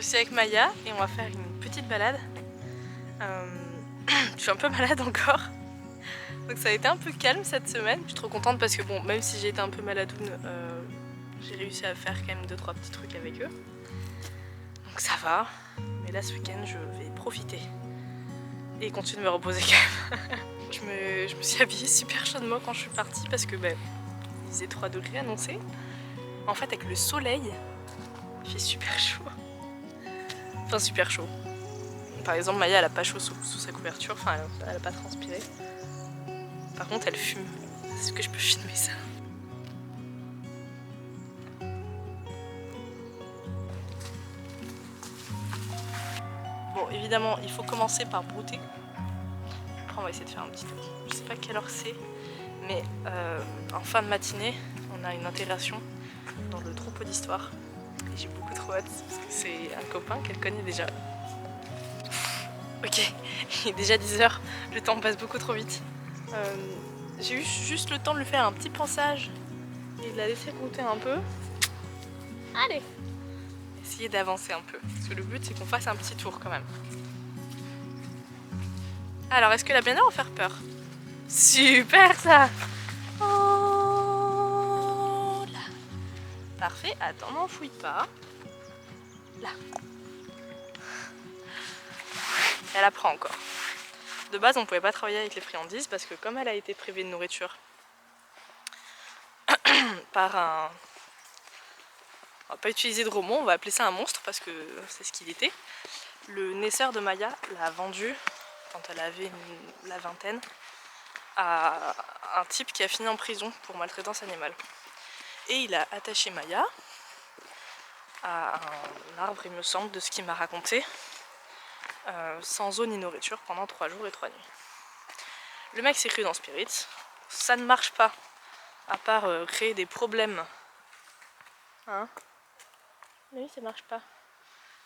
suis avec Maya et on va faire une petite balade. Je suis un peu malade encore. Donc ça a été un peu calme cette semaine. Je suis trop contente parce que bon, même si j'ai été un peu maladoune, j'ai réussi à faire quand même 2-3 petits trucs avec eux. Donc ça va. Mais là ce week-end je vais profiter. Et continuer de me reposer quand même. je me suis habillée super chaudement quand je suis partie parce que il faisait 3 degrés annoncés. En fait avec le soleil, il fait super chaud. Enfin super chaud. Par exemple Maya elle a pas chaud sous sa couverture, enfin elle a pas transpiré. Par contre elle fume. Est-ce que je peux filmer ça? Bon évidemment il faut commencer par brouter. Après on va essayer de faire un petit tour. Je sais pas quelle heure c'est, mais en fin de matinée on a une intégration dans le troupeau d'histoire. Et j'ai beaucoup trop hâte parce que c'est un copain qu'elle connaît déjà. Ok, il est déjà 10 h, le temps passe beaucoup trop vite. J'ai eu juste le temps de lui faire un petit pansage et de la laisser brouter un peu. Allez, essayer d'avancer un peu, parce que le but c'est qu'on fasse un petit tour quand même. Alors, est-ce que la baignade va faire peur? Super ça! Oh là! Parfait, attends, n'en fouille pas. Là. Elle apprend encore. De base, on ne pouvait pas travailler avec les friandises parce que comme elle a été privée de nourriture par un... On va pas utiliser de gros mots, on va appeler ça un monstre parce que c'est ce qu'il était. Le naisseur de Maya l'a vendu quand elle avait la vingtaine à un type qui a fini en prison pour maltraitance animale. Et il a attaché Maya à un arbre, il me semble, de ce qu'il m'a raconté, sans eau ni nourriture pendant 3 jours et 3 nuits. Le mec s'est cru dans Spirit, ça ne marche pas, à part créer des problèmes. Hein? Oui, ça marche pas.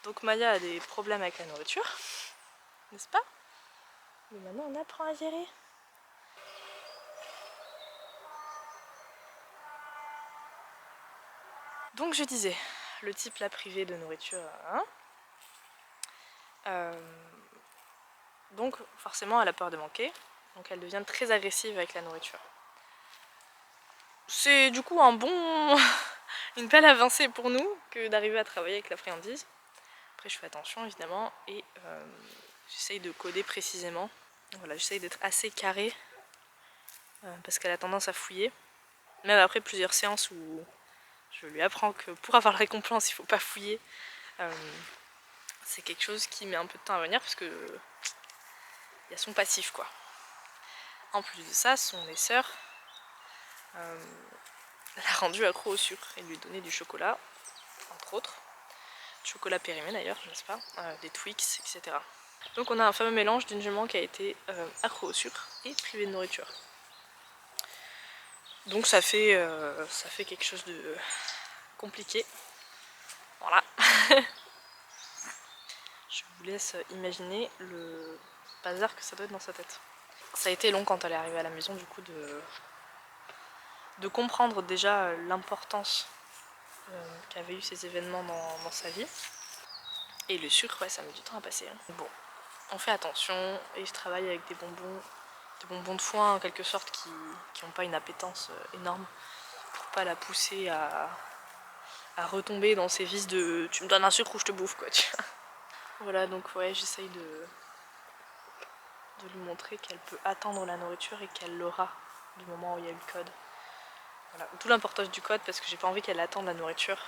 Donc Maya a des problèmes avec la nourriture, n'est-ce pas? Mais maintenant on apprend à gérer. Donc je disais, le type l'a privée de nourriture, hein, donc forcément elle a peur de manquer, donc elle devient très agressive avec la nourriture. C'est du coup une belle avancée pour nous que d'arriver à travailler avec la friandise. Après je fais attention évidemment et j'essaye de coder précisément. Voilà, j'essaye d'être assez carré parce qu'elle a tendance à fouiller. Même après plusieurs séances où je lui apprends que pour avoir la récompense il faut pas fouiller. C'est quelque chose qui met un peu de temps à venir parce que il y a son passif quoi. En plus de ça, son naisseur l'a rendu accro au sucre et lui donnait du chocolat, entre autres. Chocolat périmé d'ailleurs, n'est-ce pas, des Twix, etc. Donc on a un fameux mélange d'une jument qui a été accro au sucre et privée de nourriture. Donc ça fait quelque chose de compliqué. Voilà. Je vous laisse imaginer le bazar que ça doit être dans sa tête. Ça a été long quand elle est arrivée à la maison du coup de comprendre déjà l'importance qu'avaient eu ces événements dans sa vie. Et le sucre, ouais, ça met du temps à passer. Hein. Bon, on fait attention et je travaille avec des bonbons de foin en quelque sorte qui n'ont pas une appétence énorme pour pas la pousser à retomber dans ces vices de tu me donnes un sucre ou je te bouffe quoi. Tu vois. Voilà, donc ouais, j'essaye de lui montrer qu'elle peut attendre la nourriture et qu'elle l'aura du moment où il y a eu le code. Voilà. D'où l'importance du code parce que j'ai pas envie qu'elle attende la nourriture.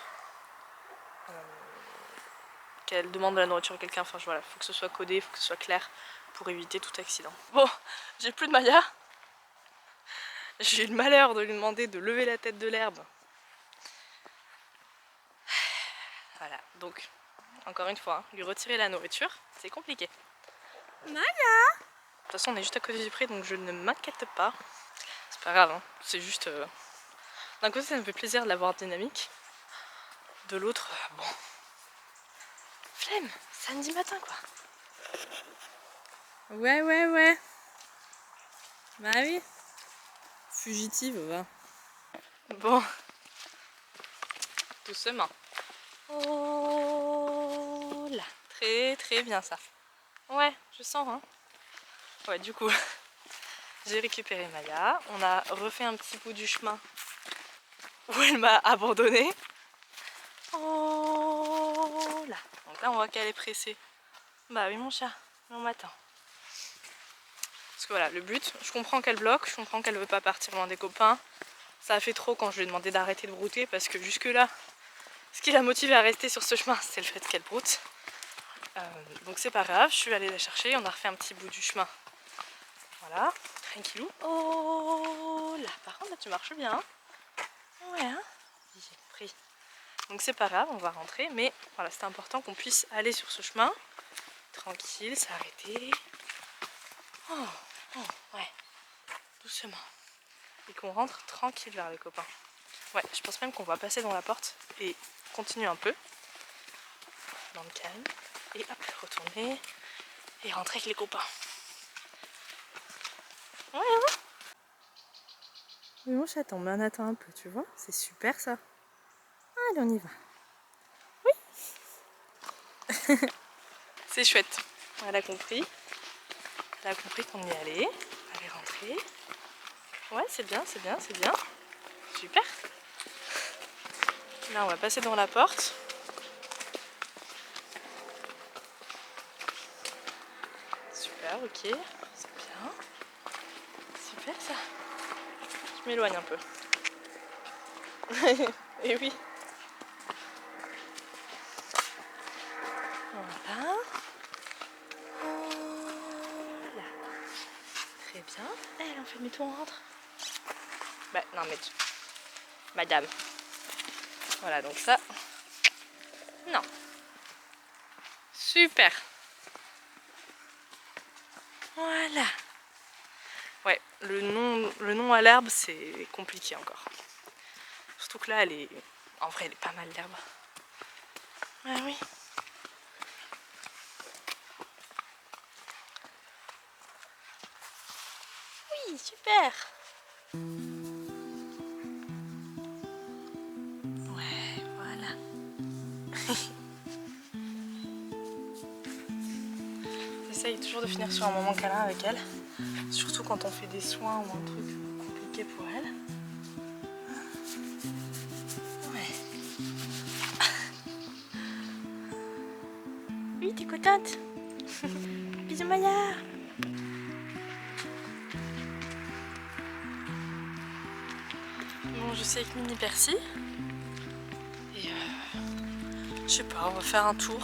Qu'elle demande de la nourriture à quelqu'un, enfin voilà, faut que ce soit codé, faut que ce soit clair pour éviter tout accident. Bon, j'ai plus de Maya. J'ai eu le malheur de lui demander de lever la tête de l'herbe. Voilà, donc, encore une fois, hein, lui retirer la nourriture, c'est compliqué. Maya! De toute façon, on est juste à côté du pré, donc je ne m'inquiète pas. C'est pas grave, hein, c'est juste... D'un côté, ça me fait plaisir de l'avoir dynamique. De l'autre, bon... Flemme, samedi matin quoi. Ouais. Bah oui. Fugitive, va. Bon. Doucement. Oh Voilà, très très bien ça. Ouais, je sens hein. Ouais, du coup, j'ai récupéré Maya. On a refait un petit bout du chemin où elle m'a abandonnée. Oh là. Donc là, on voit qu'elle est pressée. Bah oui, mon chat, on m'attend. Parce que voilà, le but, je comprends qu'elle bloque, je comprends qu'elle veut pas partir loin des copains. Ça a fait trop quand je lui ai demandé d'arrêter de brouter parce que jusque là, ce qui l'a motivée à rester sur ce chemin, c'est le fait qu'elle broute. Donc c'est pas grave, je suis allée la chercher, on a refait un petit bout du chemin. Voilà, tranquillou. Oh là, par contre là tu marches bien. Hein. Ouais, hein, j'ai compris. Donc c'est pas grave, on va rentrer, mais voilà, c'est important qu'on puisse aller sur ce chemin. Tranquille, s'arrêter. Oh, ouais, doucement. Et qu'on rentre tranquille vers les copains. Ouais, je pense même qu'on va passer dans la porte et continuer un peu. Dans le calme. Et hop, retourner et rentrer avec les copains. Ouais, hein. Mais mon chaton, mais on attend un peu, tu vois. C'est super ça. Allez, on y va. Oui. C'est chouette. Elle a compris. Elle a compris qu'on y allait. Elle est rentrée. Ouais, c'est bien, c'est bien, c'est bien. Super. Là, on va passer dans la porte. Super, ok. C'est bien. Super ça. Je m'éloigne un peu. Et oui. Voilà. Voilà. Très bien. Elle, on fait demi-tour, on rentre. Bah, non mais madame. Voilà, donc ça. Non. Super. Voilà. Ouais, le nom à l'herbe, c'est compliqué encore. Surtout que là, elle est... En vrai, elle est pas mal l'herbe. Ah oui. Oui, super. Ouais, voilà. J'essaye toujours de finir sur un moment câlin avec elle. Surtout quand on fait des soins ou un truc compliqué pour elle. Ouais. Oui, t'es contente? Bisous Maya. Bon, je suis avec Mini Percy. Et je sais pas, on va faire un tour.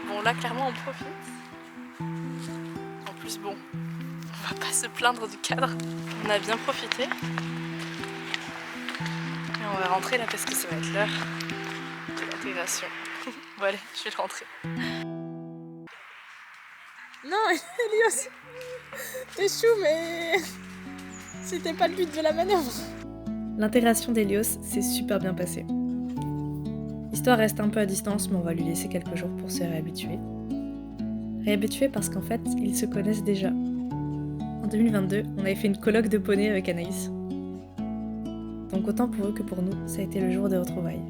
Bon là clairement on profite. En plus bon, on va pas se plaindre du cadre. On a bien profité. Et on va rentrer là parce que ça va être l'heure de l'intégration. Bon allez, je vais rentrer. Non, Elios, t'échoues mais c'était pas le but de la manœuvre. L'intégration d'Elios s'est super bien passée. L'histoire reste un peu à distance, mais on va lui laisser quelques jours pour se réhabituer. Réhabituer parce qu'en fait, ils se connaissent déjà. En 2022, on avait fait une colloque de poney avec Anaïs. Donc autant pour eux que pour nous, ça a été le jour des retrouvailles.